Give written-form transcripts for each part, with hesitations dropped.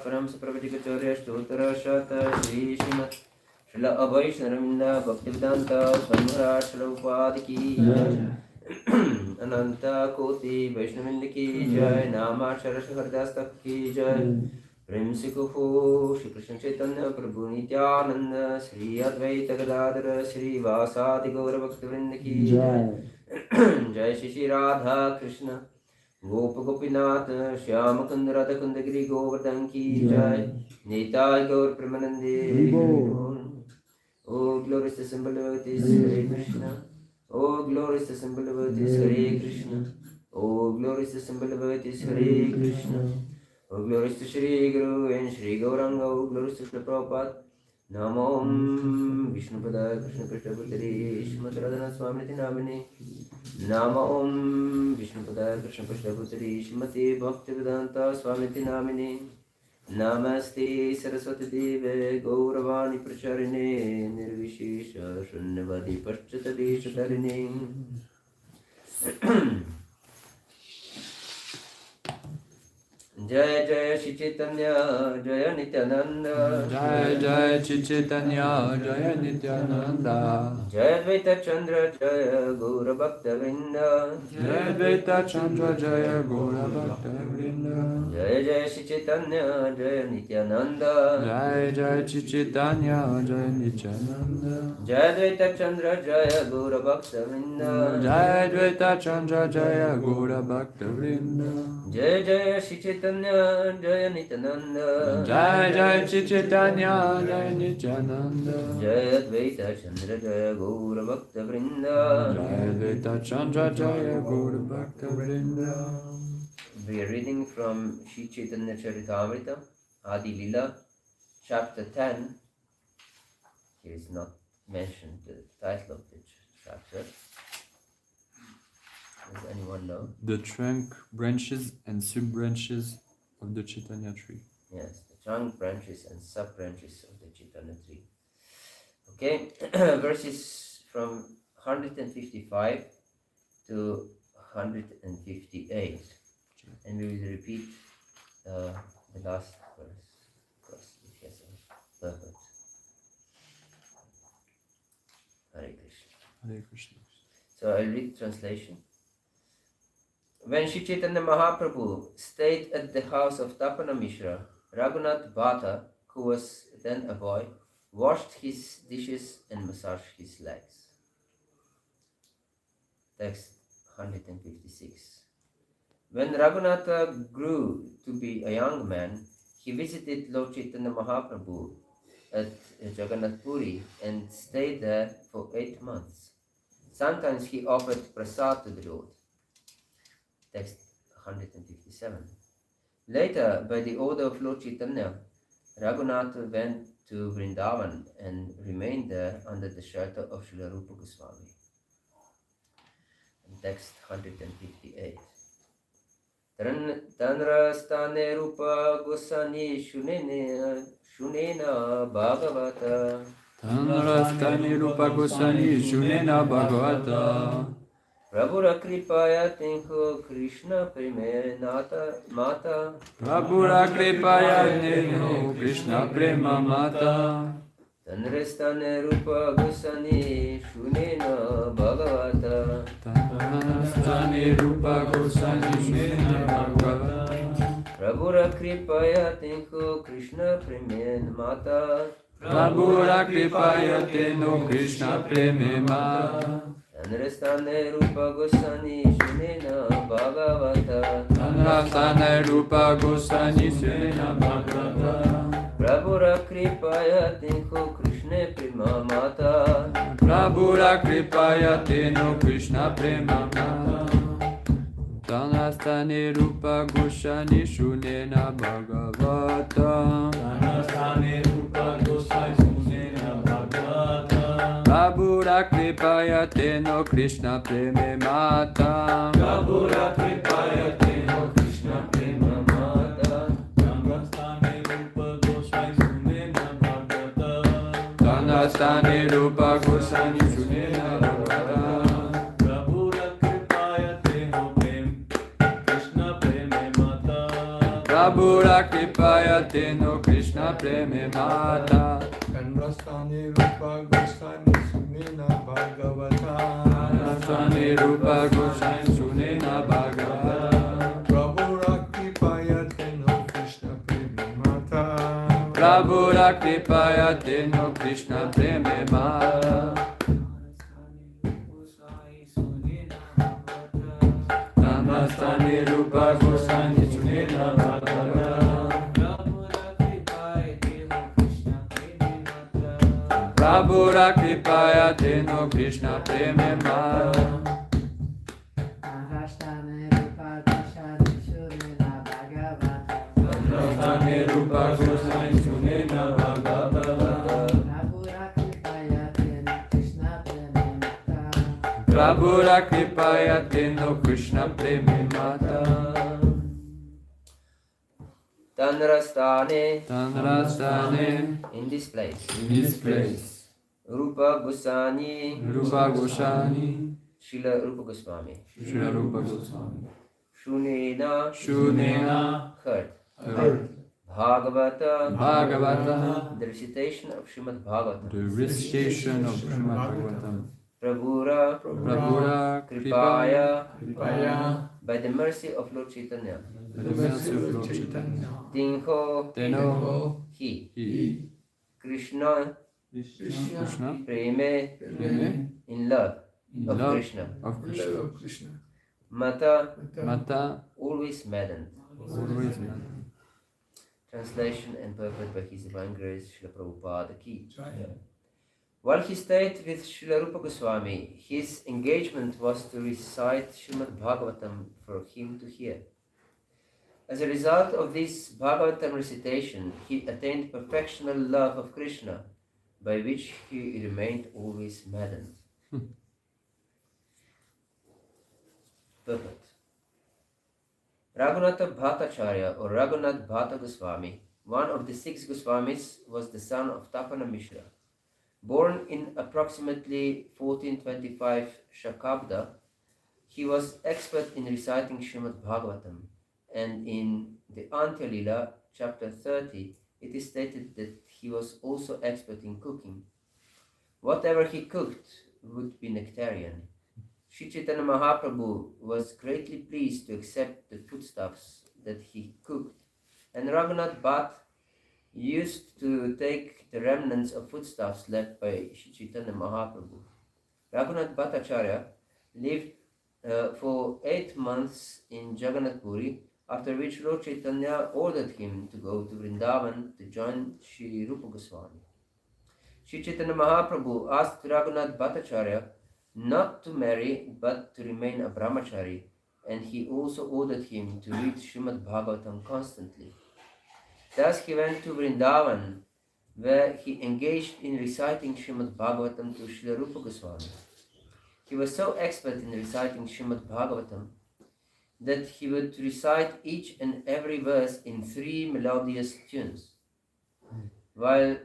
परम सुप्रवचिकचौर्य स्तोत्र शत श्री श्रीमद श्रील अभय शरमिंद भक्तिवेदांत स्वामी महाराज श्रील उपाधि की अनंत कोटि वैष्णविंद की जय नामाक्षर हरदास तक की जय प्रेम से कुफो श्री कृष्ण चैतन्य प्रभु नित्यानंद श्री अद्वैत गदाधर श्री वासादि गौर भक्तवृंद की जय जय श्री राधा कृष्ण गोप गोपीनाथ श्याम कुंद राधा कुंद गिरी गोवर्धन की जय निताय गौर प्रेमानंदे ओ glorious symbol of this Hare Krishna oh glorious symbol of this Hare Krishna oh glorious symbol of this Hare Krishna oh glorious to Shri Guru and Shri Gauranga oh glorious to Prabhupada Namo Vishnupada Krishna Krishna Putri Shrimad Radhana Swami Namini Namo Vishnupada Krishna Krishna Putri Shrimati Bhaktivedanta Swami Namini Namaste Saraswati Deve Gauravani Pracharine Nirvishesha Shunyavadi Paschatadesha Dharine Jai Jai Shri Chaitanya Jai Nityananda Jai Jai Shri Chaitanya Jai Nityananda Jai Advaita Chandra Jai Gaura Bhakta Vrinda Jai Advaita Chandra Jai Gaura Bhakta Vrinda Jai Jai Shri Chaitanya Jai Nityananda Jai Jai Shri Chaitanya Jai Nityananda Jai Advaita Chandra Jai Gaura Bhakta Vrinda Jai Advaita Chandra Jai Gaura Bhakta Vrinda Jai Jai Shri Chaitanya Jai Nityananda Jai Jai Shri Chaitanya Jai Nityananda Jai Advaita Chandra Jai Gaura Bhakta Vrinda Jai Advaita Chandra Jai Gaura Bhakta Vrinda. We are reading from Shri Chaitanya Charitamrita, Adi Lila, chapter 10. Here is not mentioned the title of the chapter. Does anyone know? The trunk, branches and sub-branches of the Chaitanya tree. Yes, the trunk, branches and sub-branches of the Chaitanya tree. Okay, verses from 155 to 158. And we will repeat the last verse because it has a purpose. Hare Krishna. Hare Krishna. So I'll read translation. When Shri Chaitanya Mahaprabhu stayed at the house of Tapana Mishra, Raghunath Bhatta, who was then a boy, washed his dishes and massaged his legs. Text 156. When Raghunatha grew to be a young man, he visited Lord Chaitanya Mahaprabhu at Jagannath Puri and stayed there for 8 months. Sometimes he offered prasad to the Lord. Text 157. Later, by the order of Lord Chaitanya, Raghunatha went to Vrindavan and remained there under the shelter of Srila Rupa Goswami. Text 158. Tanrastane Rupa Goswami Shunena Bhagavata. Tanrastani Rupa Goswami Shunena Bhagavata. Prabhura Kripaya Tinko Krishna Preme Mata. Prabhura Kripaya Neno Krishna Prema Mata. Tanrastane Rupa Goswami Shunena Bhagavata. Tanrastani Rupa Goswami Shunena Bhagavata. Prabhura Kripaya Tinko Krishna Preme Mata. Prabhura Kripaya Teno Krishna Preme Mata. Tanrastane Rupa Goswami Shunena Bhagavata. Tanrastani Rupa Goswami Shunena Bhagavata. Prabhura Kripaya Tinko Krishna Prema Mata. Prabhura Kripaya Teno Krishna Prema Mata. Tanrastani Rupa Goswami Shunena Bhagavata. Tanrastani Rupa Goswami Shunena Bhagavata. Prabhura Kripaya Teno Krishna Prema Mata. Prabhura Kripaya Teno Krishna Prema Mata. Tanrastani Rupa Goswami Shunena Bhagavata. Tanrastani Rupa Goswami Shunena Bhagavata. Prabhura Kripaya Teno Krishna Preme Mata. Tanrastani Rupa Goswami Shunena Bhagavata. Tanrastani Rupa Goswami Shunena Bhagavata. Prabhura Kripaya Teno Krishna Preme Mata. Prabhura Kripaya Teno Krishna Preme Mata. Tanrastani Rupa Goswami Shunena Bhagavata. Prabhura Kripaya Teno Krishna Preme Mata. Tanrastani Rupa Goswami Shunena Bhagavata. Tanrastani Rupa Goswami Shunena Bhagavata. Prabhura Kripaya Teno Krishna Preme Mata. Prabhura Kripaya Teno Krishna Preme Mata. Tanrastane. Tanrastani In this place. in this place. Rupa Goswami. Rupa Goswami Srila Rupa Goswami. Srila Rupa Goswami Shunena. Shunena Heard. heard Bhagavata. Bhagavata, The recitation of Srimad Bhagavatam. the recitation of Srimad Bhagavatam. Prabhura. Prabhura Kripaya. Kripaya, By the mercy of Lord Chaitanya. by the mercy of Lord Chaitanya. Tinho. Teno, He. Krishna. Krishna, Preme. Preme, In love. in Of love Krishna. of Krishna. Krishna. Mata. Mata, Always maddened. always man. Translation and purport by His Divine Grace Srila Prabhupada Ki. While he stayed with Srila Rupa Goswami, his engagement was to recite Srimad Bhagavatam for him to hear. As a result of this Bhagavatam recitation, he attained perfectional love of Krishna, by which he remained always maddened. Purport. Raghunatha Bhattacharya or Raghunath Bhatta Goswami, one of the 6 Goswamis, was the son of Tapana Mishra. Born in approximately 1425 Shakabda, he was expert in reciting Srimad Bhagavatam, and in the Antya Lila, chapter 30, it is stated that he was also expert in cooking. Whatever he cooked would be nectarian. Sri Chaitanya Mahaprabhu was greatly pleased to accept the foodstuffs that he cooked, and Raghunath Bhatt used to take the remnants of foodstuffs left by Sri Chaitanya Mahaprabhu. Raghunath Bhattacharya lived for 8 months in Jagannath Puri after which Lord Chaitanya ordered him to go to Vrindavan to join Sri Rupa Goswami. Sri Chaitanya Mahaprabhu asked Raghunath Bhattacharya not to marry but to remain a brahmachari, and he also ordered him to read Srimad Bhagavatam constantly. Thus he went to Vrindavan, where he engaged in reciting Srimad Bhagavatam to Srila Rupa Goswami. He was so expert in reciting Srimad Bhagavatam that he would recite each and every verse in 3 melodious tunes. While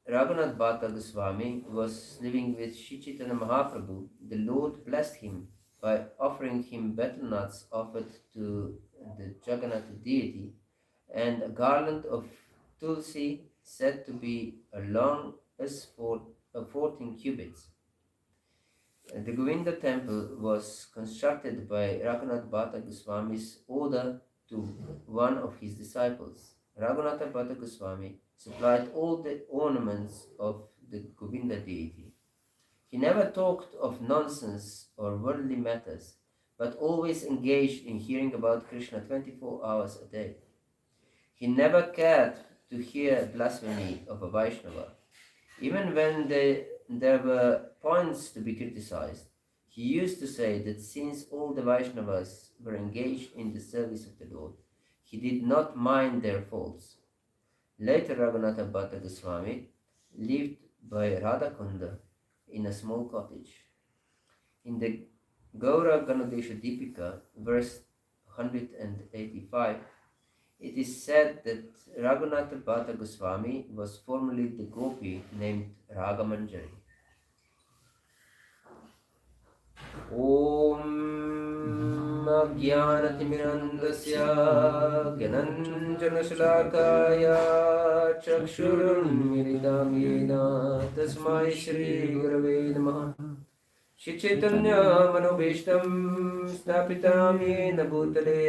Raghunath Bhatta Goswami was living with Sri Chaitanya Mahaprabhu, the Lord blessed him by offering him betel nuts offered to the Jagannath deity and a garland of tulsi said to be as long as 14 cubits. The Govinda temple was constructed by Raghunath Bhatta Goswami's order to one of his disciples. Raghunatha Bhatta Goswami supplied all the ornaments of the Govinda deity. He never talked of nonsense or worldly matters, but always engaged in hearing about Krishna 24 hours a day. He never cared to hear blasphemy of a Vaishnava. Even when there were points to be criticized, he used to say that since all the Vaishnavas were engaged in the service of the Lord, he did not mind their faults. Later, Raghunatha Bhatta Goswami lived by Radhakunda in a small cottage. In the Gaura Ganodesha Deepika, verse 185, it is said that Raghunatha Bhatta Goswami was formerly the gopi named Ragamanjari. Om Jnanatimirandasya Gyananjanashalakaya Chakshurunmilitam Yena Tasmai Shri Gurave Namaha Shri Chaitanya Manobhishtam Snapitam Yena Bhutale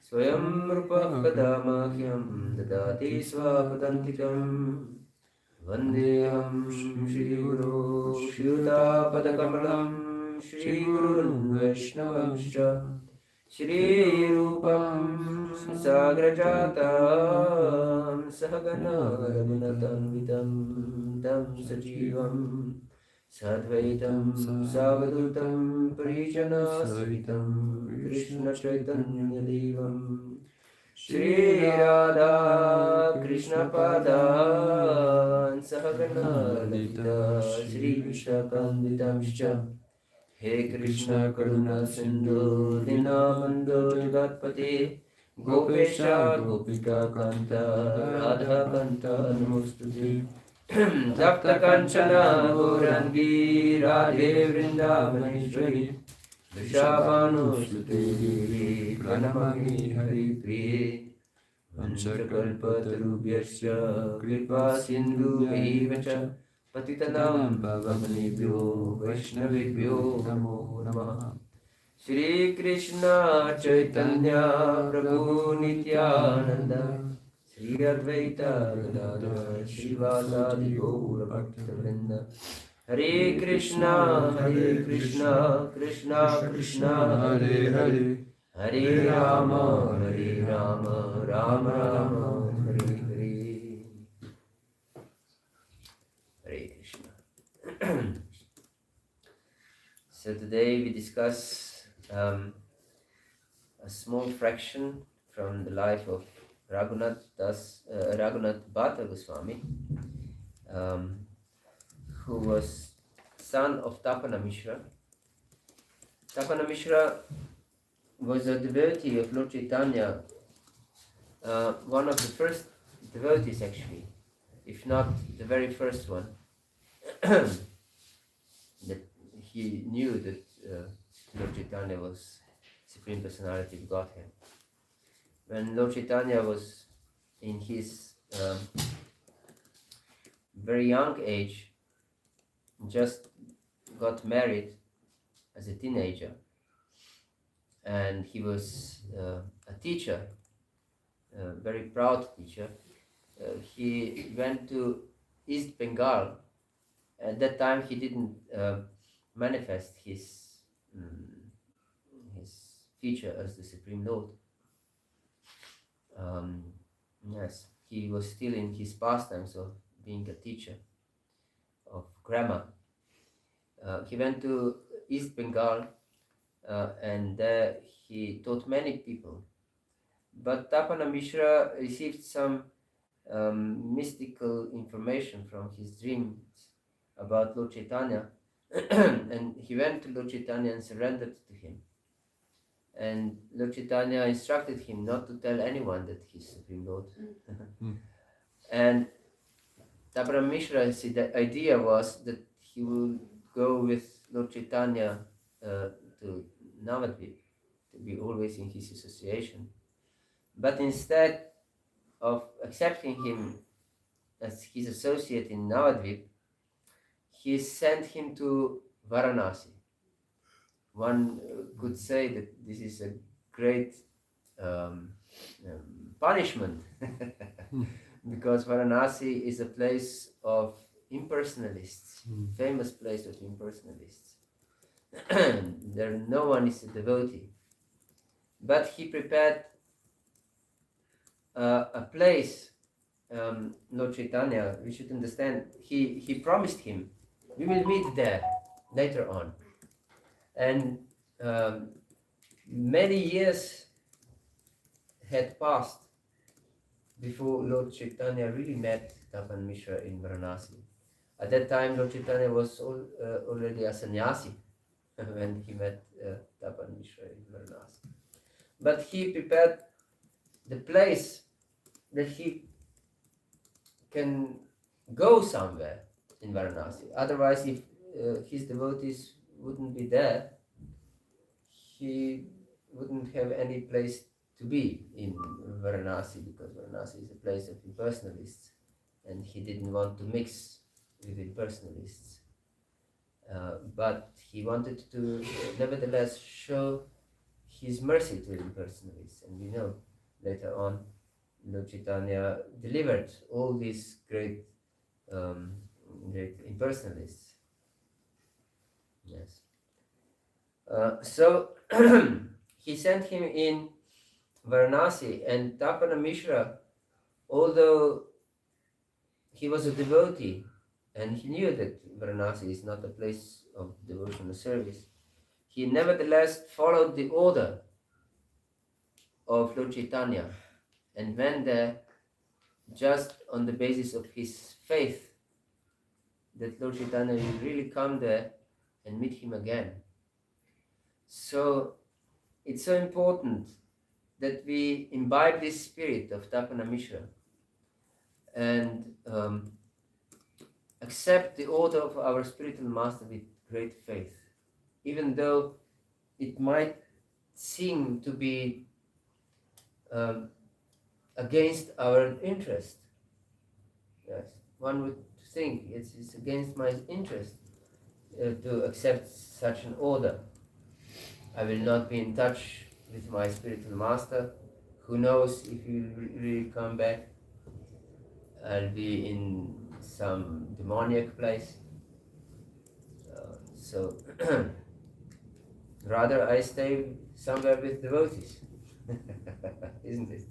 Swayam Rupa Kadamahyam Dadati Swapadantikam Vandeham Shri Guru Shri Padakamalam Shri Gurun Vaishnavamscha Shri Rupam Sagrajatam Sahagana Raghunathanvitam Tam Sajivam Sadvaitam Savadutam Parijana Savitam Krishna Chaitanya Devam Shri Radha Krishna Padan Sahagana Lalita Shri Krishna Kanditamscha He Krishna Karuna Sindhu Dinamando Jagatpate Gopesha Gopika Kanta Radha Kanta Namostute Tapta Kanchana Gaurangi Radhe Vrindavaneshwari Vrishabhanu Sute Devi Pranamami Hari Priye Vanchakalpatarubhyasya Kripa Sindhu Evacha Patitanam Pavanebhyo Vaishnavebhyo Namo Namaha Shri Krishna Chaitanya Prabhu Nityananda Shri Advaita Gadadhara Srivasadi Gaura Bhakta Hare Krishna Krishna Krishna Hare Hare Hare Rama Rama Rama Hare Hare Hare Krishna. So today we discuss a small fraction from the life of Raghunath Bhatta Goswami, who was son of Tapana Mishra. Tapana Mishra was a devotee of Lord Chaitanya, one of the first devotees actually, if not the very first one, that he knew that Lord Chaitanya was Supreme Personality of Godhead. When Lord Chaitanya was in his very young age, just got married as a teenager, and he was a teacher, a very proud teacher. He went to East Bengal. At that time he didn't manifest his feature as the Supreme Lord. yes, he was still in his pastimes of being a teacher of grammar. He went to East Bengal and there he taught many people. But Tapana Mishra received some mystical information from his dreams about Lord Chaitanya, and he went to Lord Chaitanya and surrendered to him. And Lord Chaitanya instructed him not to tell anyone that he's Supreme Lord. And Tapana Mishra's idea was that he would go with Lord Chaitanya to Navadvip, to be always in his association. But instead of accepting him as his associate in Navadvip, he sent him to Varanasi. One could say that this is a great punishment because Varanasi is a place of impersonalists, famous place of impersonalists. There no one is a devotee. But he prepared a place, Lord Chaitanya, we should understand, he promised him, we will meet there later on. And many years had passed before Lord Chaitanya really met Tapan Mishra in Varanasi. At that time, Lord Chaitanya was already a sannyasi when he met Tapan Mishra in Varanasi. But he prepared the place that he can go somewhere in Varanasi. Otherwise, if his devotees wouldn't be there, he wouldn't have any place to be in Varanasi, because Varanasi is a place of impersonalists and he didn't want to mix with impersonalists. But he wanted to nevertheless show his mercy to impersonalists, and we know later on Lord Chaitanya delivered all these great impersonalists. Yes. So he sent him in Varanasi, and Tapana Mishra, although he was a devotee and he knew that Varanasi is not a place of devotional service, he nevertheless followed the order of Lord Chaitanya and went there just on the basis of his faith that Lord Chaitanya will really come there and meet him again. So it's so important that we imbibe this spirit of Tapana Mishra and accept the order of our spiritual master with great faith, even though it might seem to be against our interest. Yes, one would think it's against my interest to accept such an order. I will not be in touch with my spiritual master. Who knows if he will really come back? I'll be in some demoniac place. So rather I stay somewhere with devotees. Isn't it?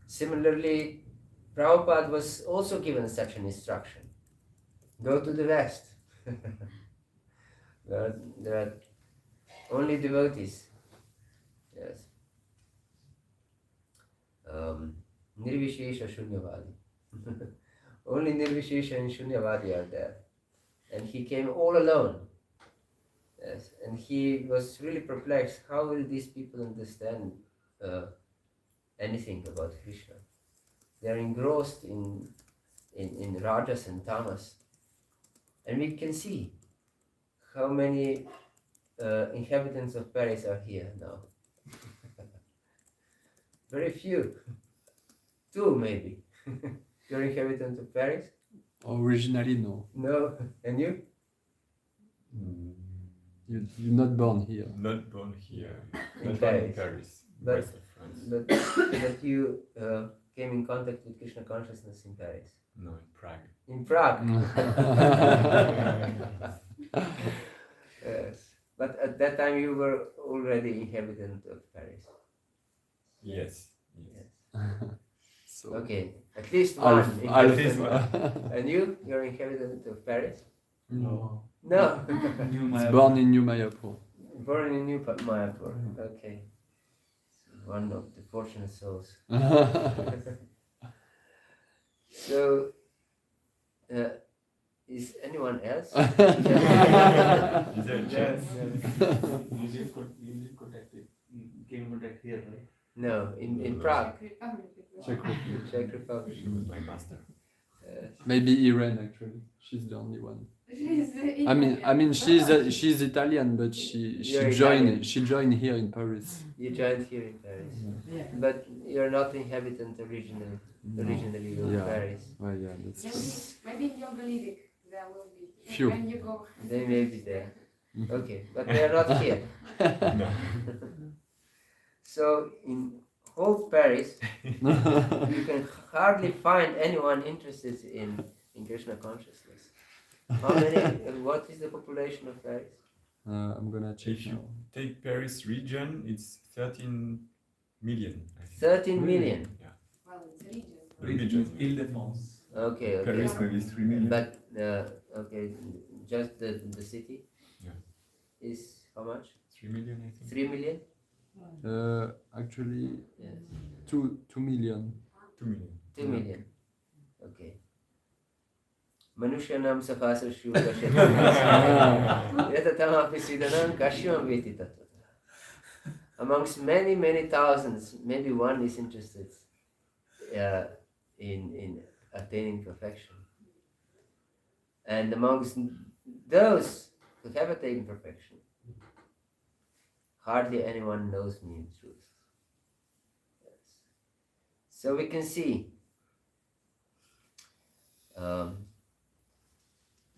Similarly, Prabhupada was also given such an instruction. Go to the West. There are only devotees. Yes. Nirvishesha Shunyavadi. Only Nirvishesha and Shunyavadi are there. And he came all alone. Yes. And he was really perplexed. How will these people understand anything about Krishna? They are engrossed in rajas and tamas. And we can see how many inhabitants of Paris are here now. Very few. 2 maybe. You're inhabitant of Paris? Originally, no. No. And you? You're not born here. Not born here. In Not born in Paris. Paris. But- West of France. But you came in contact with Krishna consciousness in Paris. No, in Prague. In Prague. Yes. But at that time you were already inhabitant of Paris. Yes. Yes. So Okay, at least one. Alf, inhabitant. And you're inhabitant of Paris? No. No. New It's Mayapur. born in New Mayapur. Born in New Mayapur. Okay. One of the fortunate souls. So, is anyone else? Is there a chance? You did contact it. Came in contact here, right? No, in Prague, Czech Republic. Czech Republic. She was my master. Maybe Irene actually. She's the only one. She's I mean, she's Italian, but You're Italian. she joined here in Paris. You joined here in Paris, Yeah. but you're not inhabitant originally of Yeah. Paris. Well, yeah, that's true. Maybe in Yogalidic there will be. Few. When you go. They may be there. Okay, but they are not here. No. So in whole Paris, you can hardly find anyone interested in Krishna consciousness. How many? What is the population of Paris? I'm gonna check If you now. take Paris region, it's 13 million. I think. 13 million. Well, it's a region. Religion. Ile-de-France. Okay, okay. Paris maybe 3 million. But okay, just the city. Yeah. Is how much? 3 million, I think. 3 million. Actually, Yes. 2 million. 2 million. 2 million. Okay. Manushanam sahasrashu kashyam. Yatatamaphi siddhanam kashyam veti tattva. Amongst many thousands, maybe one is interested in attaining perfection. And amongst those who have attained perfection, hardly anyone knows me in truth. Yes. So we can see,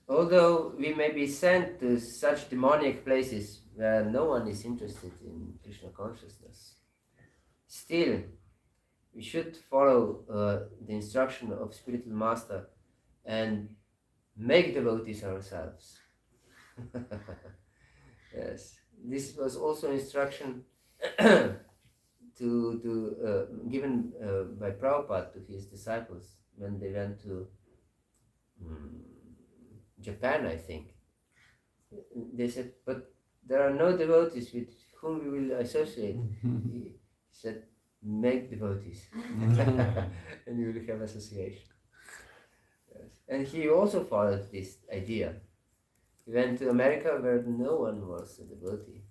although we may be sent to such demoniac places where no one is interested in Krishna consciousness, still we should follow the instruction of spiritual master and make devotees ourselves. Yes, this was also instruction given by Prabhupada to his disciples when they went to Japan, I think. They said, but there are no devotees with whom we will associate. He said, make devotees and you will have association. Yes. And he also followed this idea. He went to America where no one was a devotee.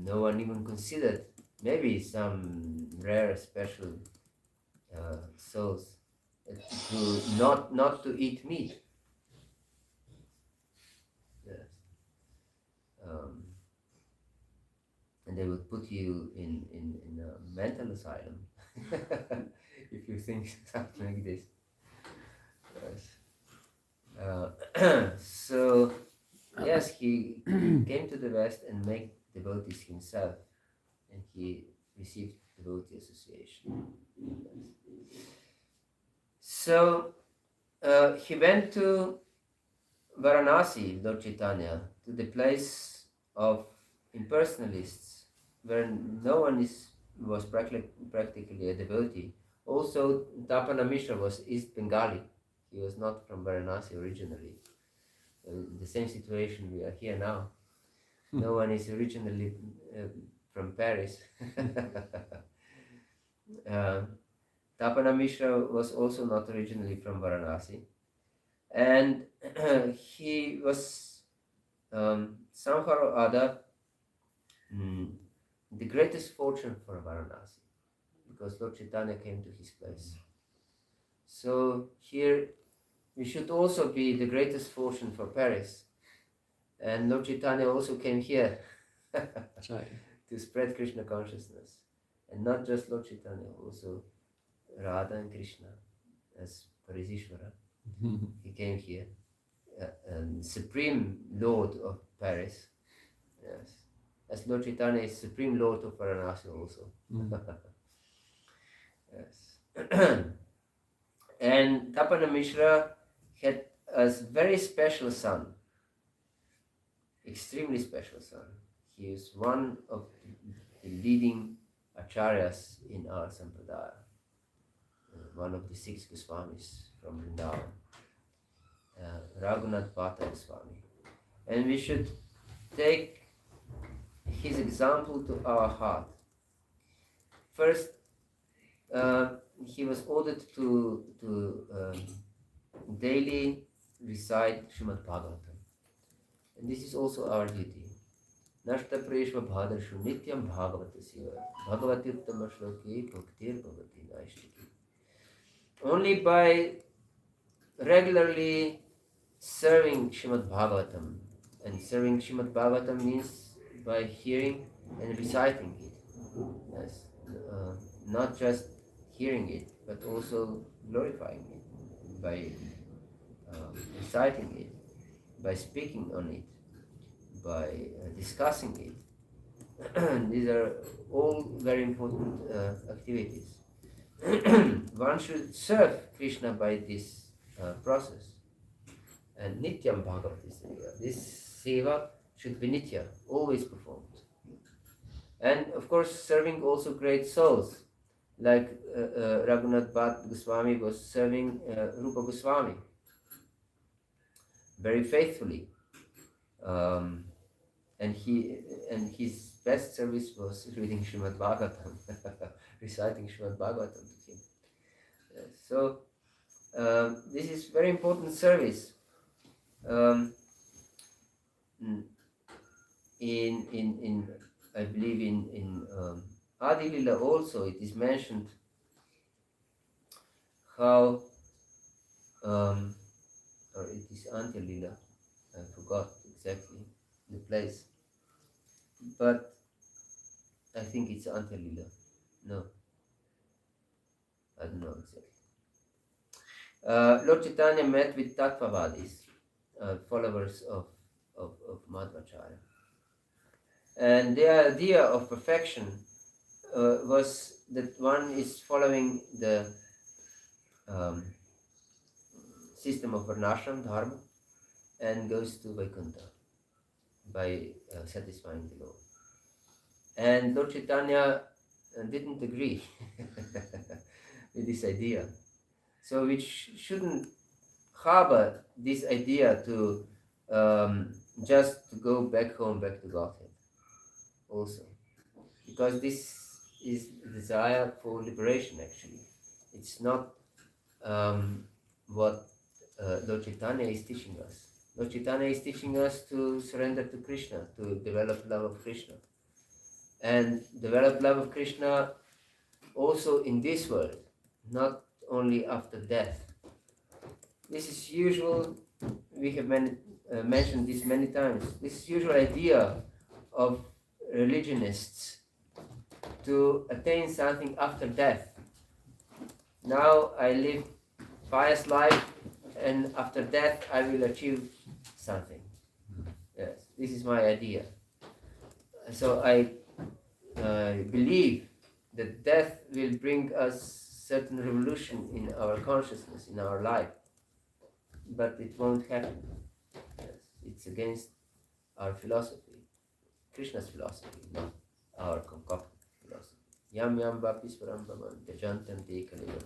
No one even considered, maybe some rare special souls, to not to eat meat. Yes. And they would put you in a mental asylum if you think something like this. Yes. So yes, he came to the West and made devotees himself, and he received devotee association. Yes. So he went to Varanasi, Lord Chaitanya, to the place of impersonalists, where no one was practically a devotee. Also, Tapana Mishra was East Bengali. He was not from Varanasi originally. The same situation we are here now. No one is originally from Paris. Tapana Mishra was also not originally from Varanasi. And he was somehow or other the greatest fortune for Varanasi, because Lord Chaitanya came to his place. So here we should also be the greatest fortune for Paris. And Lord Chaitanya also came here to spread Krishna consciousness. And not just Lord Chaitanya, also Radha and Krishna as Parisishvara. He came here, Supreme Lord of Paris. Yes. As Lord Chaitanya is Supreme Lord of Varanasi also. Yes. And Tapana Mishra had a very special son, extremely special son. He is one of the leading acharyas in our sampradaya, one of the 6 Goswamis from Vrindavan, Raghunath Bhatta Goswami. And we should take his example to our heart. First, he was ordered to daily recite Srimad Bhagavatam. And this is also our duty. Nashta preshva bhadarshu nityam bhagavatasya bhagavatirtama shloke bhaktir bhavati naishtiki. Only by regularly serving Srimad Bhagavatam, and serving Srimad Bhagavatam means by hearing and reciting it. Yes. Not just hearing it, but also glorifying it by reciting it, by speaking on it, by discussing it. These are all very important activities. One should serve Krishna by this process. And Nityam Bhagavati Seva. This Seva should be Nitya, always performed. And of course, serving also great souls, like Raghunath Bhatta Goswami was serving Rupa Goswami very faithfully. And his best service was reading Srimad Bhagavatam, reciting Srimad Bhagavatam to him. So this is very important service. In I believe in Adi Lila also it is mentioned how or it is Antya Lila, I forgot exactly the place, but I think it's Antya Lila. No, I don't know exactly. Lord Chaitanya met with Tattvavadis, followers of Madhvacharya. And their idea of perfection was that one is following the system of Varnashram, Dharma, and goes to Vaikuntha by satisfying the Lord. And Lord Chaitanya didn't agree with this idea. So we shouldn't harbor this idea to just to go back home, back to Godhead also. Because this is the desire for liberation actually. It's not what Lord Chaitanya is teaching us. Lord Chaitanya is teaching us to surrender to Krishna, to develop love of Krishna. And develop love of Krishna also in this world, not only after death. This is usual, we have mentioned this many times, this usual idea of religionists to attain something after death. Now I live pious life and after death I will achieve something. Yes, this is my idea. So I believe that death will bring us certain revolution in our consciousness, in our life. But it won't happen. Yes, it's against our philosophy, Krishna's philosophy, not our concocted philosophy. Yam yam vapisvaram bhavan yajantam te kaligam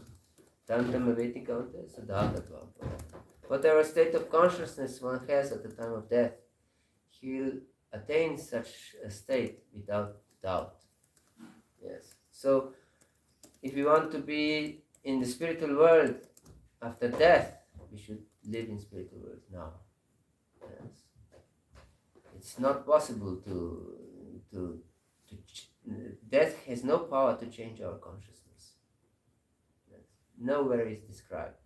tantam aveti kante sadhagatvam. Whatever state of consciousness one has at the time of death, he will attain such a state without doubt. Yes. So, if we want to be in the spiritual world after death, we should live in spiritual world now. Yes. It's not possible to death has no power to change our consciousness. Yes. Nowhere is described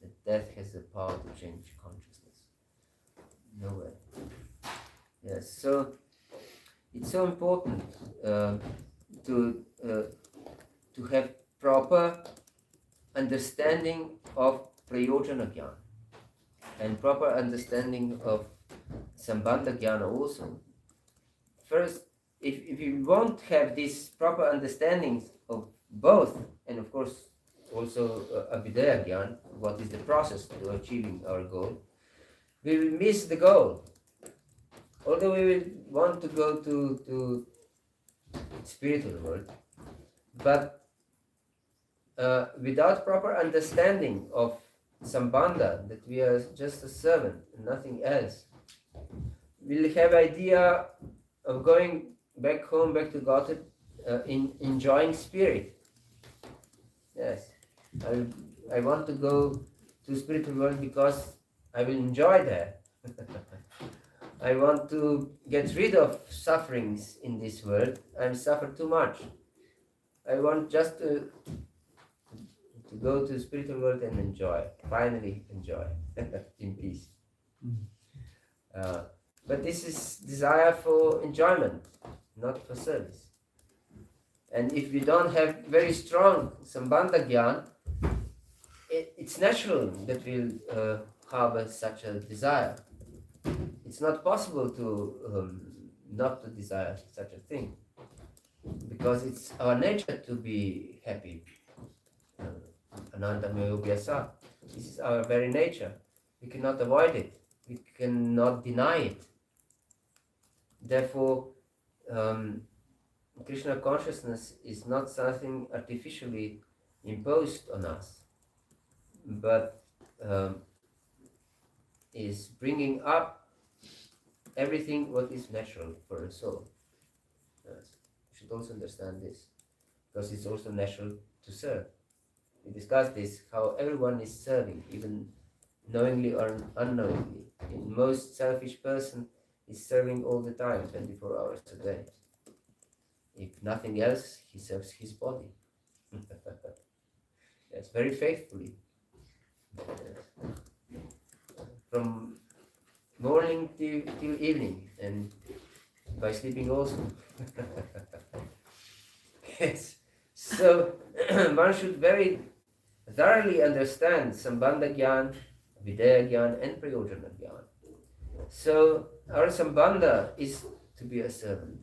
that death has the power to change consciousness. Nowhere. Yes. So it's so important to have proper understanding of prayojana jnana and proper understanding of sambandha jnana also. First, if you won't have this proper understanding of both, and of course also abhidaya jnana, what is the process to achieving our goal, we will miss the goal. Although we will want to go to spiritual world, but without proper understanding of sambandha, that we are just a servant and nothing else, we'll have idea of going back home, back to God, in enjoying spirit. Yes, I want to go to spiritual world because I will enjoy there. I want to get rid of sufferings in this world. I suffer too much. I want just to go to the spiritual world and enjoy, finally enjoy in peace. But this is desire for enjoyment, not for service. And if we don't have very strong sambandha gyan, it's natural that we'll harbor such a desire. It's not possible to not to desire such a thing, because it's our nature to be happy. Anantamaya vyasa. This is our very nature. We cannot avoid it. We cannot deny it. Therefore, Krishna consciousness is not something artificially imposed on us, but is bringing up everything what is natural for a soul. Yes. You should also understand this, because it's also natural to serve. We discussed this, how everyone is serving, even knowingly or unknowingly. The most selfish person is serving all the time, 24 hours a day. If nothing else, he serves his body. Yes, very faithfully. Yes. From morning till evening, and by sleeping also. Yes. So one should very thoroughly understand Sambandha Gyan, Videha Gyan, and Prayojana Gyan. So our Sambandha is to be a servant.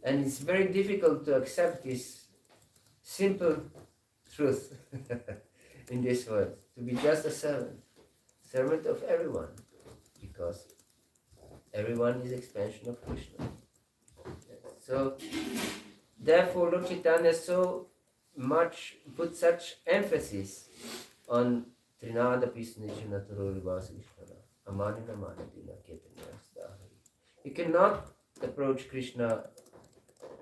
And it's very difficult to accept this simple truth in this world, to be just a servant of everyone, because everyone is expansion of Krishna. So therefore Lord Chaitanya so much put such emphasis on Trinada Pisnichana Tururi Vasishana Amanina Manadina Ketanya Stahari. You cannot approach Krishna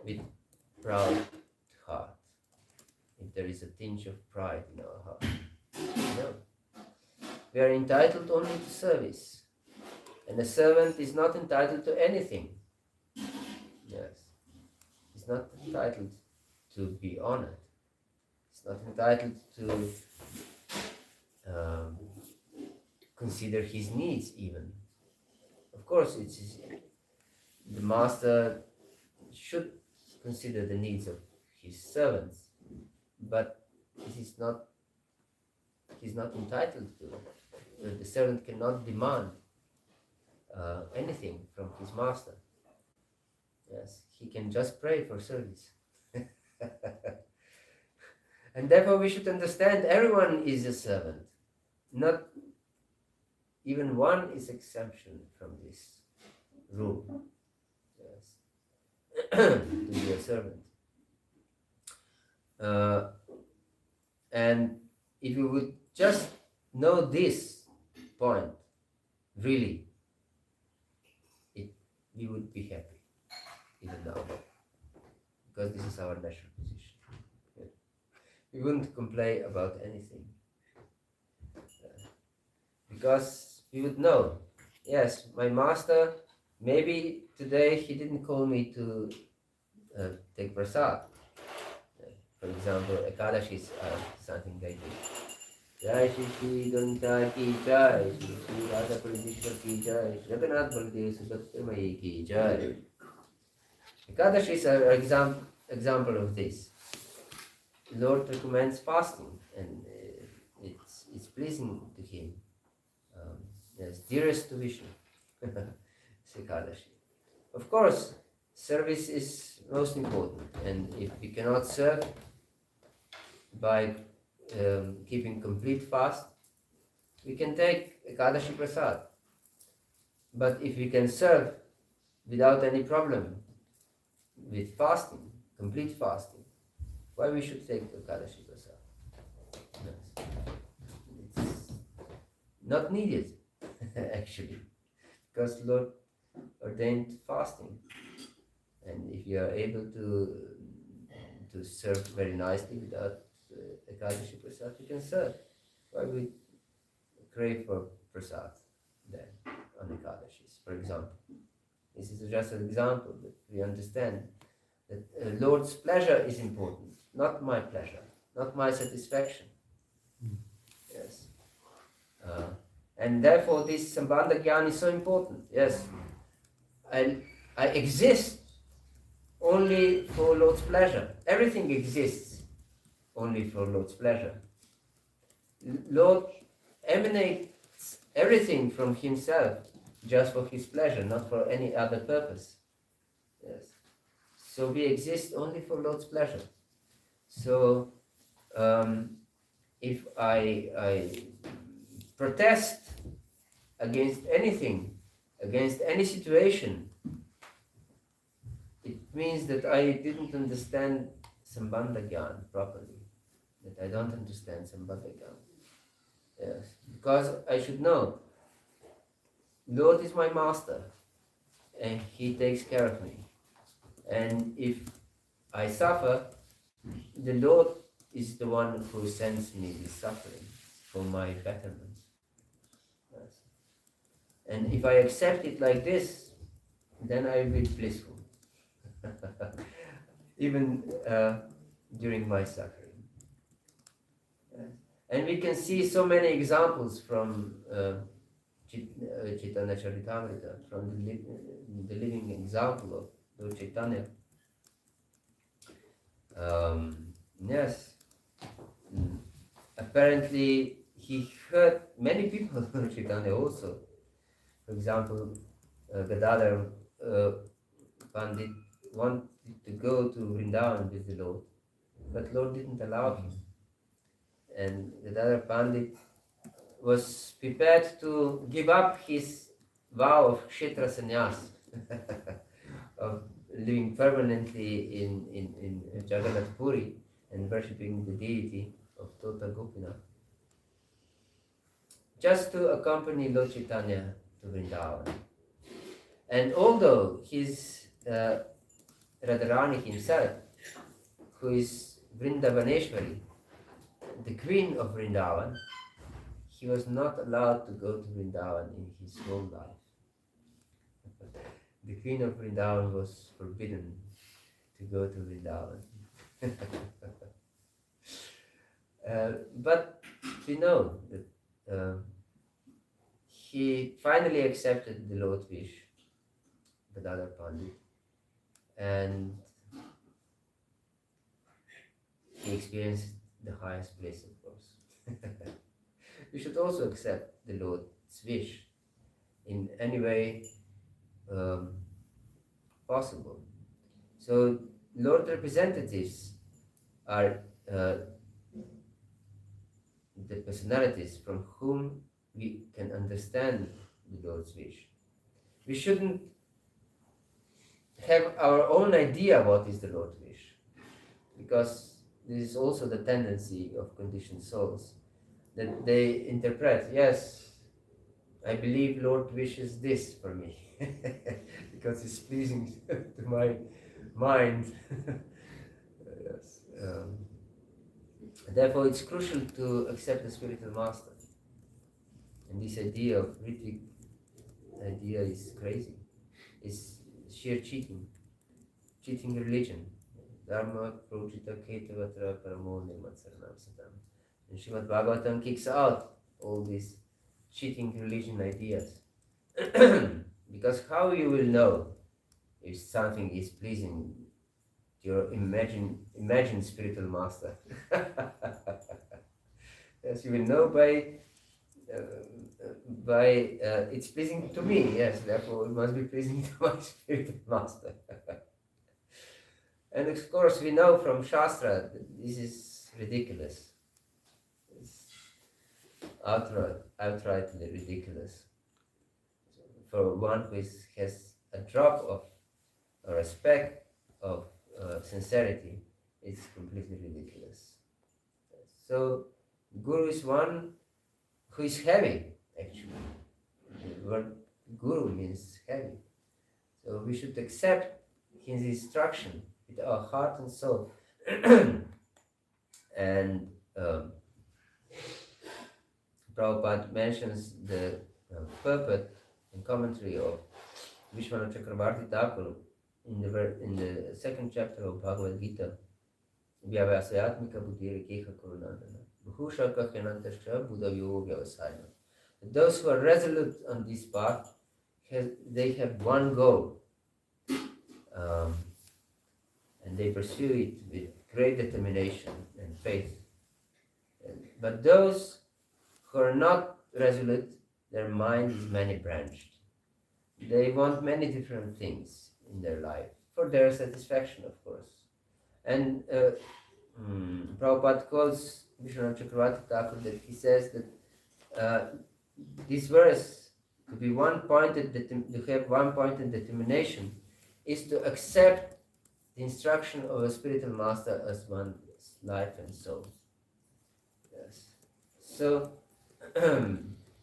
with proud heart, if there is a tinge of pride in our heart. No. We are entitled only to service, and a servant is not entitled to anything. Yes. He's not entitled to be honored. He's not entitled to consider his needs even. Of course, the master should consider the needs of his servants, but he's not entitled to. The servant cannot demand anything from his master. Yes, he can just pray for service. And therefore we should understand everyone is a servant. Not even one is exemption from this rule. Yes. To be a servant. And if you would just know this point, really, we would be happy even now, because this is our natural position. Yeah. We wouldn't complain about anything, because we would know, yes, my master, maybe today he didn't call me to take prasad. For example, Ekadashis are something like this. Jai Shri Shri Danta Ki Jai, Shri Shri Radha Paradishwar Ki Jai, Jagannath Baladev Subhakti Ki Jai. Ekadashis are an example of this. Lord recommends fasting, and it's pleasing to him. Yes, dearest to Vishnu. Ekadashi. Of course, service is most important, and if we cannot serve by keeping complete fast, we can take Ekadashi Prasad. But if we can serve without any problem, with fasting, complete fasting, why we should take Ekadashi Prasad? Yes. It's not needed, actually, because Lord ordained fasting. And if you are able to serve very nicely without Ekadashi Prasad, you can serve. Why we crave for Prasad then on Ekadashis, for example? This is just an example, but we understand that Lord's pleasure is important, not my pleasure, not my satisfaction. Yes. And therefore this Sambandha Gyan is so important. Yes. I exist only for Lord's pleasure. Everything exists only for Lord's pleasure. Lord emanates everything from himself just for his pleasure, not for any other purpose. Yes. So we exist only for Lord's pleasure. So if I protest against anything, against any situation, it means that I didn't understand Sambandha Gyan properly, that I don't understand Sambandha Gyan. Yes, because I should know, Lord is my master, and he takes care of me. And if I suffer, the Lord is the one who sends me this suffering for my betterment. Yes. And if I accept it like this, then I will be blissful, even during my suffering. Yes. And we can see so many examples from Chaitanya Charitamrita, from the living example of Lord Chaitanya. Yes, apparently he hurt many people, Lord Chaitanya also. For example, Gadadhar Pandit wanted to go to Vrindavan with the Lord, but Lord didn't allow him. And Gadadhar Pandit was prepared to give up his vow of Kshetra Sannyas, of living permanently in Jagannath Puri and worshipping the deity of Tota Gopinath, just to accompany Lord Chaitanya to Vrindavan. And although his Radharani himself, who is Vrindavaneshwari, the queen of Vrindavan, he was not allowed to go to Vrindavan in his whole life. The queen of Vrindavan was forbidden to go to Vrindavan. But we know that he finally accepted the Lord's wish, Gadadhar Pandit, and he experienced the highest bliss, of course. We should also accept the Lord's wish in any way possible. So Lord representatives are the personalities from whom we can understand the Lord's wish. We shouldn't have our own idea what is the Lord's wish, because this is also the tendency of conditioned souls, that they interpret, yes, I believe Lord wishes this for me because it's pleasing to my mind. Yes. Therefore, it's crucial to accept the spiritual master. And this idea of Ritik idea is crazy. It's sheer cheating religion. Dharma projita ketavatra paramo nematsaranam satam. And Srimad Bhagavatam kicks out all these cheating religion ideas. Because how you will know if something is pleasing to your imagined spiritual master? Yes, you will know by it's pleasing to me, yes, therefore it must be pleasing to my spiritual master. And of course we know from Shastra that this is ridiculous. It's outrightly ridiculous. For one who has a drop of respect of sincerity, it's completely ridiculous. So, Guru is one who is heavy, actually. The word Guru means heavy. So we should accept his instruction with our heart and soul. And Prabhupada mentions the purport and commentary of Vishwanath Chakravarti Thakur in the second chapter of Bhagavad Gita. Vyavasayatmika buddhira kekha kurunandana bhusha kakyanantascha buddhavyo vyavasayana. Those who are resolute on this path, they have one goal, and they pursue it with great determination and faith. But those who are not resolute, their mind is many-branched. They want many different things in their life, for their satisfaction, of course. And Prabhupada calls Vishwanath Chakravarti Thakur that he says that this verse, to be one-pointed, to have one-pointed determination, is to accept the instruction of a spiritual master as one's life and soul. Yes. So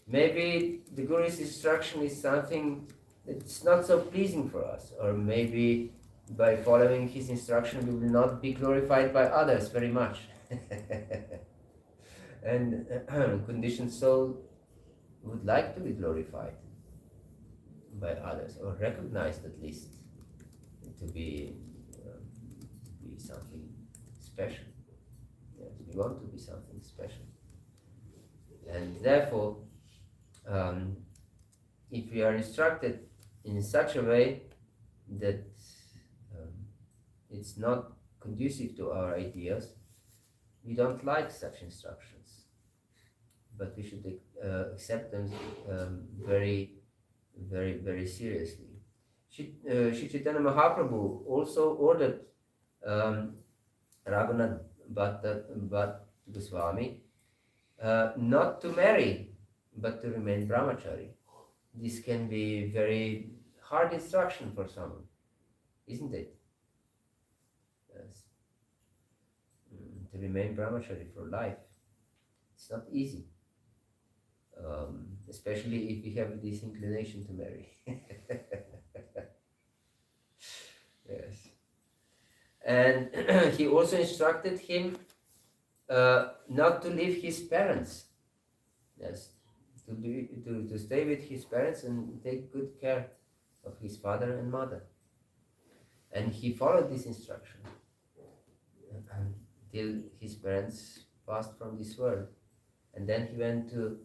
maybe the Guru's instruction is something that's not so pleasing for us, or maybe by following his instruction we will not be glorified by others very much. And conditioned soul would like to be glorified by others, or recognized at least to be something special. Yes, we want to be something special. And therefore, if we are instructed in such a way that it's not conducive to our ideas, we don't like such instructions. But we should accept them very, very, very seriously. Shri Chaitanya Mahaprabhu also ordered Raghunath Bhatt Goswami not to marry, but to remain brahmachari. This can be very hard instruction for someone, isn't it? Yes. To remain brahmachari for life. It's not easy. Especially if you have this inclination to marry. Yes. And he also instructed him not to leave his parents. Yes, to stay with his parents and take good care of his father and mother. And he followed this instruction until his parents passed from this world. And then he went to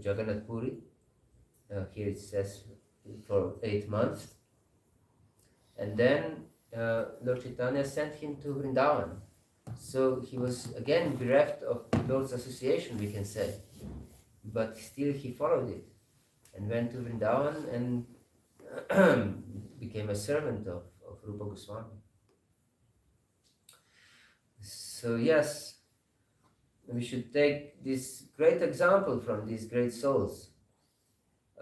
Jagannath Puri. Here it says for 8 months. And then Lord Chaitanya sent him to Vrindavan. So he was again bereft of Lord's association, we can say. But still he followed it and went to Vrindavan and became a servant of Rupa Goswami. So yes, we should take this great example from these great souls.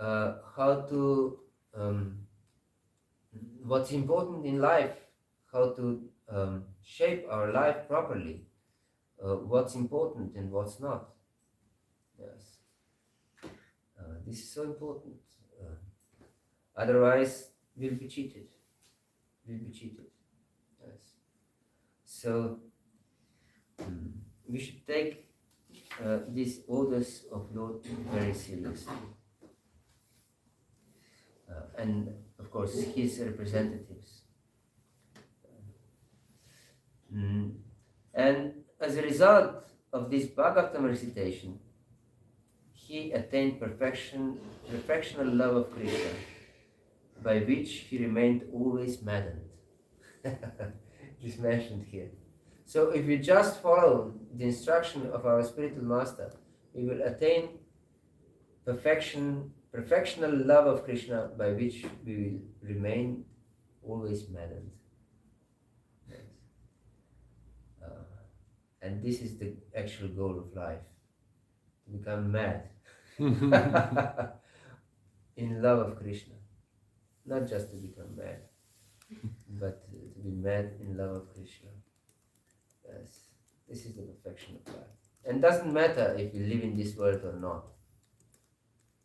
How to, what's important in life, how to shape our life properly, what's important and what's not. Yes, this is so important. Otherwise, we'll be cheated. We'll be cheated. Yes. So we should take these orders of Lord very seriously. And of course, his representatives. And as a result of this Bhagavatam recitation, he attained perfectional love of Krishna, by which he remained always maddened. It is mentioned here. So if we just follow the instruction of our spiritual master, we will attain perfectional love of Krishna, by which we will remain always maddened. Yes. And this is the actual goal of life, to become mad in love of Krishna, not just to become mad. but to be mad in love of Krishna. Yes, this is the perfection of life. And doesn't matter if you live in this world or not.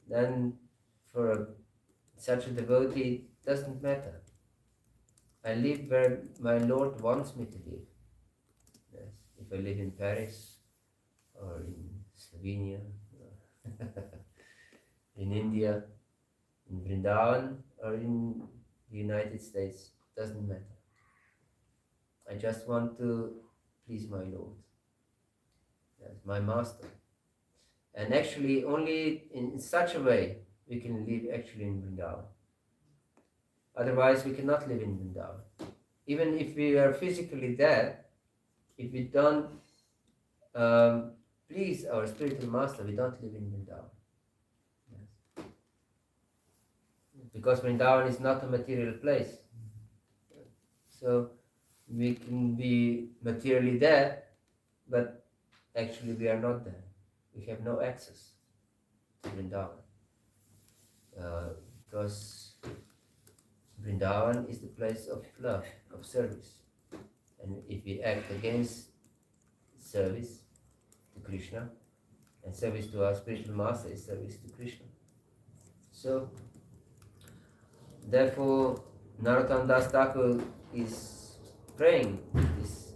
Then for such a devotee, it doesn't matter. I live where my Lord wants me to live. Yes, if I live in Paris or in Slovenia, in India, in Vrindavan or in the United States, doesn't matter. I just want to please my Lord, yes, my Master. And actually, only in such a way we can live actually in Vrindavan. Otherwise, we cannot live in Vrindavan. Even if we are physically there, if we don't please our spiritual master, we don't live in Vrindavan. Yes. Because Vrindavan is not a material place. So we can be materially there, but actually we are not there. We have no access to Vrindavan. Because Vrindavan is the place of love, of service. And if we act against service to Krishna, and service to our spiritual master is service to Krishna. So, therefore, Narottam Das Thakur is praying this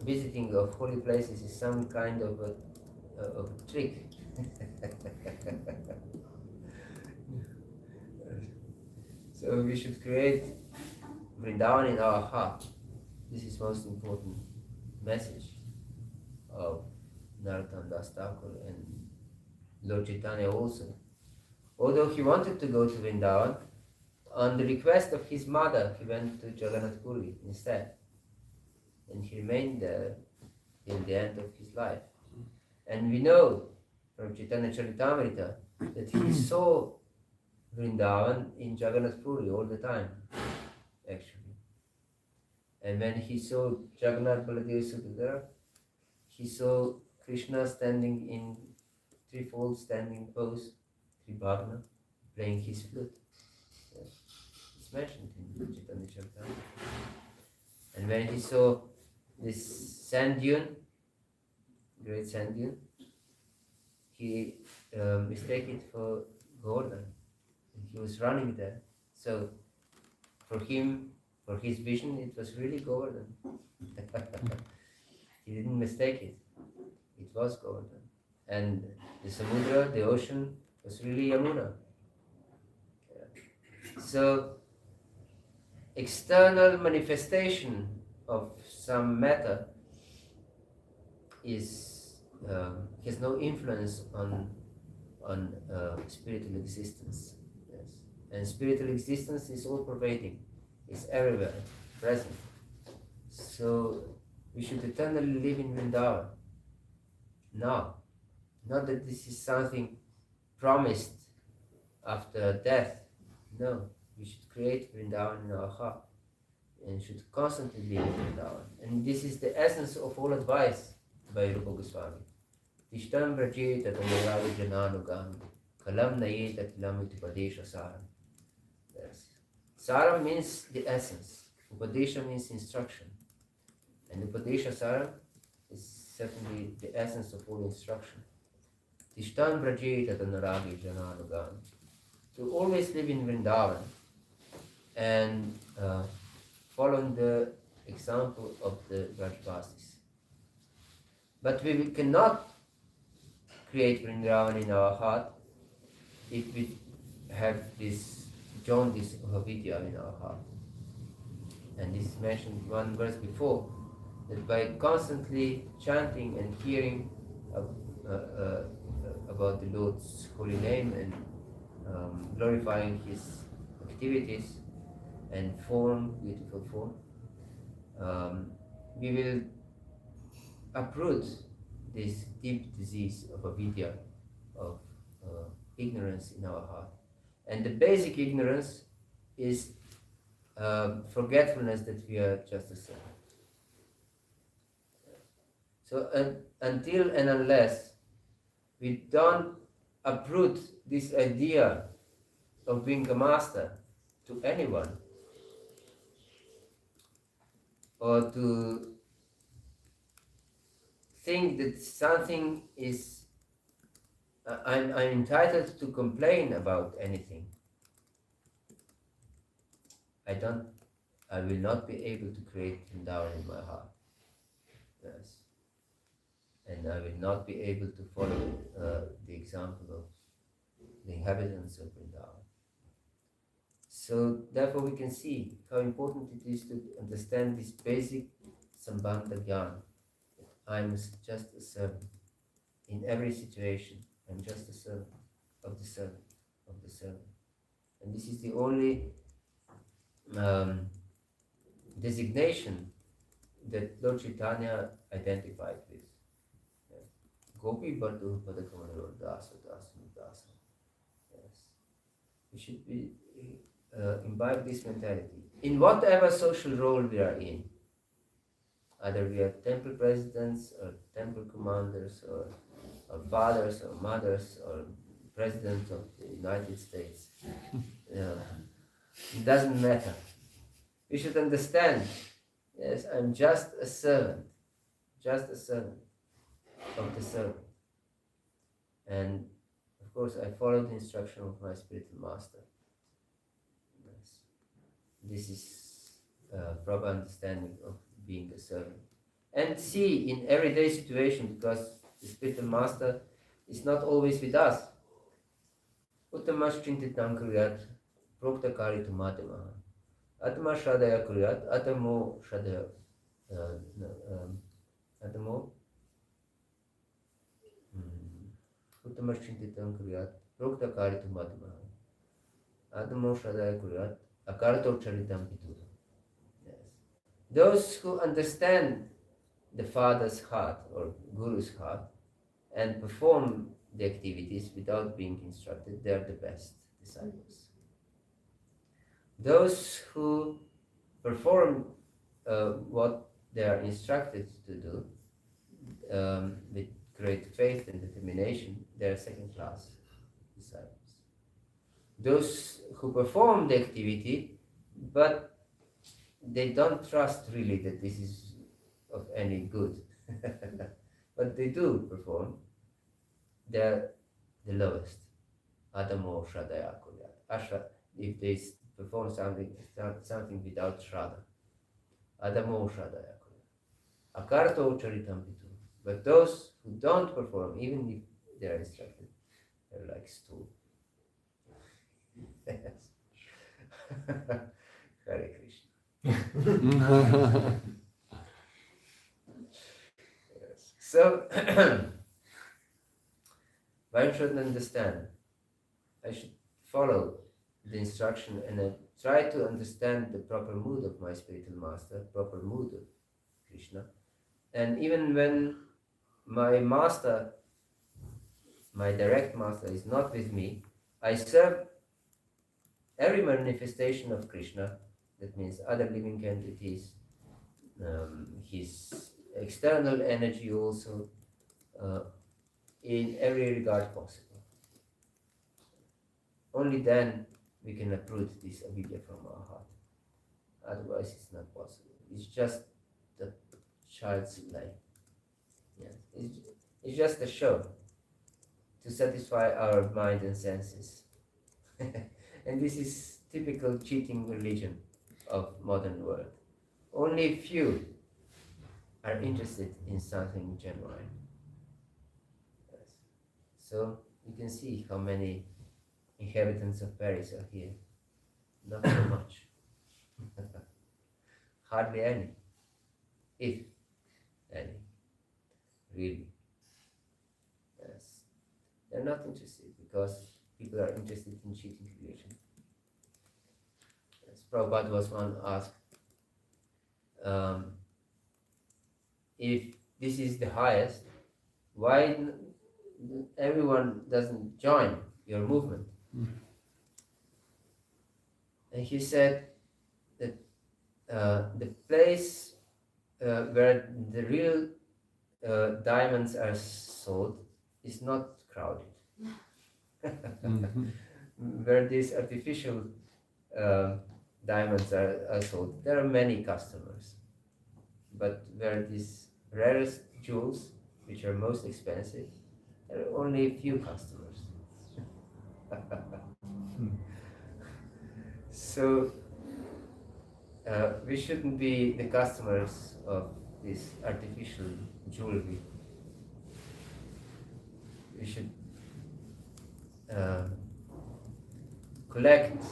visiting of holy places is some kind of a trick. So we should create Vrindavan in our heart. This is most important message of Narottam Das Thakur and Lord Chaitanya also. Although he wanted to go to Vrindavan, on the request of his mother, he went to Jagannath Puri instead. And he remained there till the end of his life. And we know from Chaitanya Charitamrita that he saw Vrindavan in Jagannath Puri all the time, actually. And when he saw Jagannath Baladev Subhadra, he saw Krishna standing in threefold standing pose, Tribhagna, playing his flute. Yes. It's mentioned in Chaitanya Charitamrita. And when he saw this sand dune, great sand dune, he mistook it for Govardhan. And he was running there. So for him, for his vision, it was really Govardhan. He didn't mistake it. It was Govardhan. And the Samudra, the ocean, was really Yamuna. Yeah. So external manifestation of some matter is has no influence on spiritual existence. Yes. And spiritual existence is all pervading, it's everywhere, present. So we should eternally live in Vrindavan now. Not that this is something promised after death. No, we should create Vrindavan in our heart and should constantly live in Vrindavan. And this is the essence of all advice by Rupa Goswami. Tishtam vrajeta tamaravi jananugam kalam nayeta kilam upadesha saram. Yes. Saram means the essence. Upadesha means instruction. And Upadesha saram is certainly the essence of all instruction. Tishtam vrajeta tamaravi jananugam. To always live in Vrindavan and following the example of the Vrajvasis. But we cannot create Vrindavan in our heart if we have this jaundice of avidya in our heart. And this is mentioned one verse before, that by constantly chanting and hearing about the Lord's holy name and glorifying His activities and form, beautiful form, we will uproot this deep disease of avidya, of ignorance in our heart. And the basic ignorance is forgetfulness that we are just a self. So until and unless we don't uproot this idea of being a master to anyone, or to think that something is, I'm entitled to complain about anything. I will not be able to create Vrindavan in my heart. Yes. And I will not be able to follow the example of the inhabitants of Vrindavan. So therefore we can see how important it is to understand this basic Sambandha Jnana. I'm just a servant. In every situation, I'm just a servant of the servant of the servant. And this is the only designation that Lord Chaitanya identified with. Gopi Bhartu Padakamanaro Dasa Dasa Dasa. Yes. We should be imbibe this mentality. In whatever social role we are in, either we are temple presidents or temple commanders or fathers or mothers or president of the United States, it doesn't matter. We should understand, yes, I'm just a servant of the servant. And of course I follow the instruction of my spiritual master. Yes. This is proper understanding of being a servant. And see in everyday situation, because the spiritual master is not always with us. Uttamash chintitam kuryat proktakari tu madhyamaha. Atma shradaya kuryat atamo shradaya atamo Uttamash chintitam kuryat proktakari tu madhyamaha. Atamo shradaya kuryat akarto charitam pitu. Yes. Those who understand the father's heart or guru's heart and perform the activities without being instructed, they are the best disciples. Those who perform what they are instructed to do with great faith and determination, they are second-class disciples. Those who perform the activity, but they don't trust really that this is of any good, but they do perform, they're the lowest. Adamo Shradaya Kuryat. If they perform something without Shraddha. Adamo Shradaya Kuryat. Akarto Charitam Pitu. But those who don't perform, even if they are instructed, they're like stool. Yes. Hare Krishna. Yes. So, one should understand. I should follow the instruction and I try to understand the proper mood of my spiritual master, proper mood of Krishna. And even when my master, my direct master is not with me, I serve every manifestation of Krishna, that means other living entities, his external energy also, in every regard possible. Only then we can uproot this avidya from our heart. Otherwise it's not possible. It's just the child's play. Yes. It's just a show to satisfy our mind and senses. And this is typical cheating religion of modern world. Only few are interested in something genuine. Yes. So you can see how many inhabitants of Paris are here. Not so much. Hardly any. If any. Really. Yes. They're not interested because people are interested in cheating religion. As Prabhupada was one asked, if this is the highest, why everyone doesn't join your movement? And he said that the place where the real diamonds are sold is not crowded. Where these artificial diamonds are sold, there are many customers. but where these rarest jewels, which are most expensive, there are only a few customers. So we shouldn't be the customers of this artificial jewelry. We should collect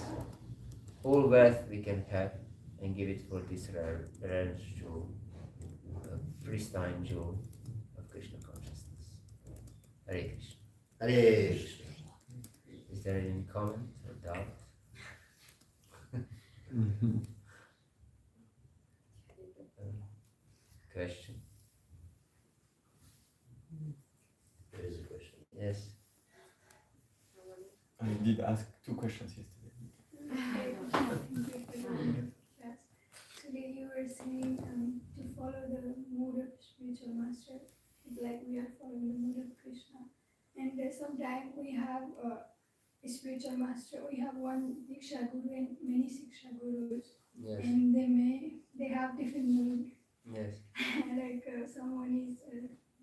all wealth we can have and give it for this rare jewel, pristine jewel of Krishna consciousness. Hare Krishna. Hare Krishna. Is there any comment or doubt? Question? There is a question. Yes. I did ask 2 questions yesterday. Yes. Today you were saying to follow the mood of spiritual master, like we are following the mood of Krishna. And sometimes we have a spiritual master, we have one Diksha Guru and many Siksha Gurus, Yes. and they have different mood. Yes. Like someone is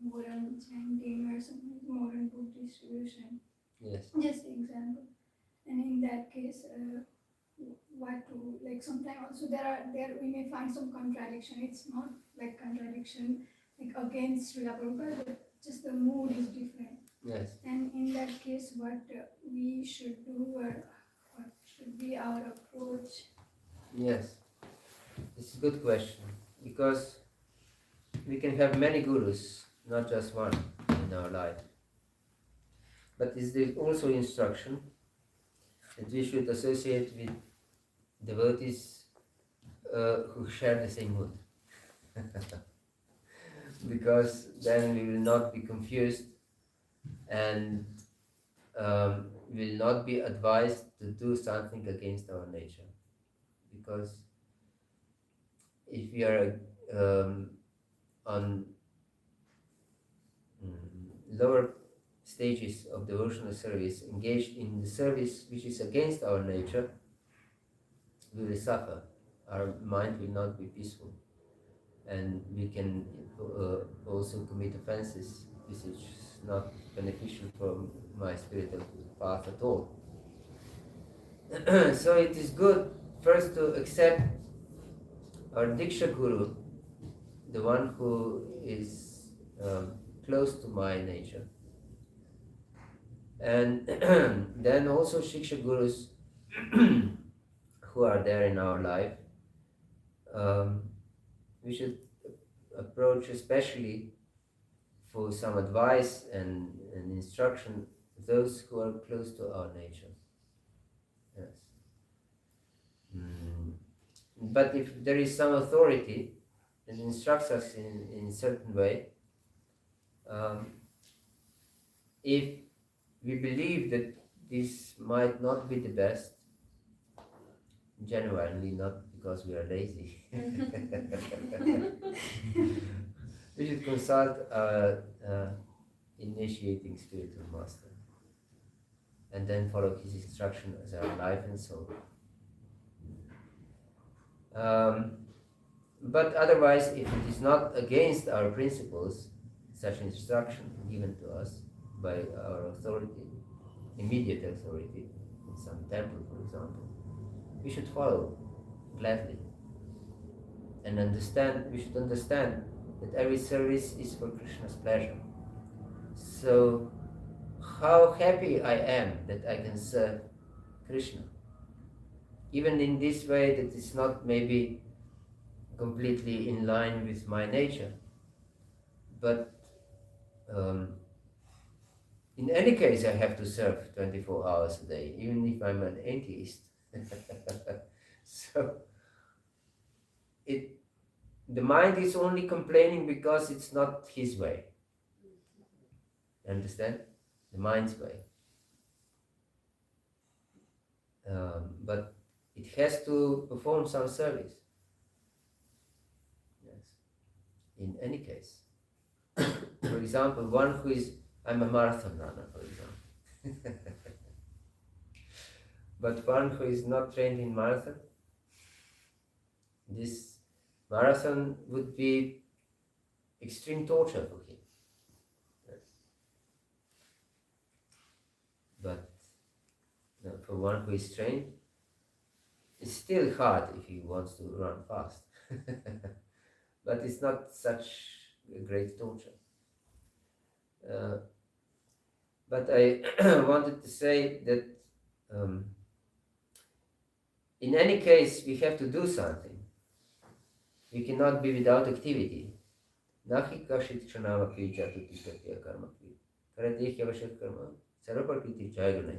more on chanting or someone is more on book distribution. Yes. Just example. And in that case, what to, like sometimes also there we may find some contradiction. It's not like contradiction like against Srila Prabhupada, but just the mood is different. Yes. And in that case, what we should do or what should be our approach? Yes. It's a good question, because we can have many gurus, not just one in our life. But is there also instruction that we should associate with devotees who share the same mood? Because then we will not be confused and will not be advised to do something against our nature. Because if we are on lower stages of devotional service, engaged in the service which is against our nature, we will suffer. Our mind will not be peaceful, and we can also commit offenses, which is not beneficial for my spiritual path at all. So it is good first to accept our Diksha Guru, the one who is close to my nature. And then also Shiksha Gurus who are there in our life. We should approach, especially for some advice and instruction, those who are close to our nature. Yes. But if there is some authority that instructs us in certain way, if we believe that this might not be the best, genuinely, not because we are lazy, we should consult our initiating spiritual master and then follow his instruction as our life and soul. But otherwise, if it is not against our principles, such instruction given to us by our authority, immediate authority, in some temple, for example, we should follow gladly and understand. We should understand that every service is for Krishna's pleasure. So, how happy I am that I can serve Krishna, even in this way that is not maybe completely in line with my nature, but in any case I have to serve 24 hours a day, even if I'm an atheist. So the mind is only complaining because it's not his way. Understand? The mind's way. But it has to perform some service. Yes. In any case. For example, one who is, I'm a marathon runner, for example. But one who is not trained in marathon, this Marathon would be extreme torture for him. But for one who is trained, it's still hard if he wants to run fast. But it's not such a great torture. But I wanted to say that in any case, we have to do something. We cannot be without activity. Nahi kashit kshanava ki jatuti kartya karma ki. Karateh avashyak karma. Sarva prakriti jayagane.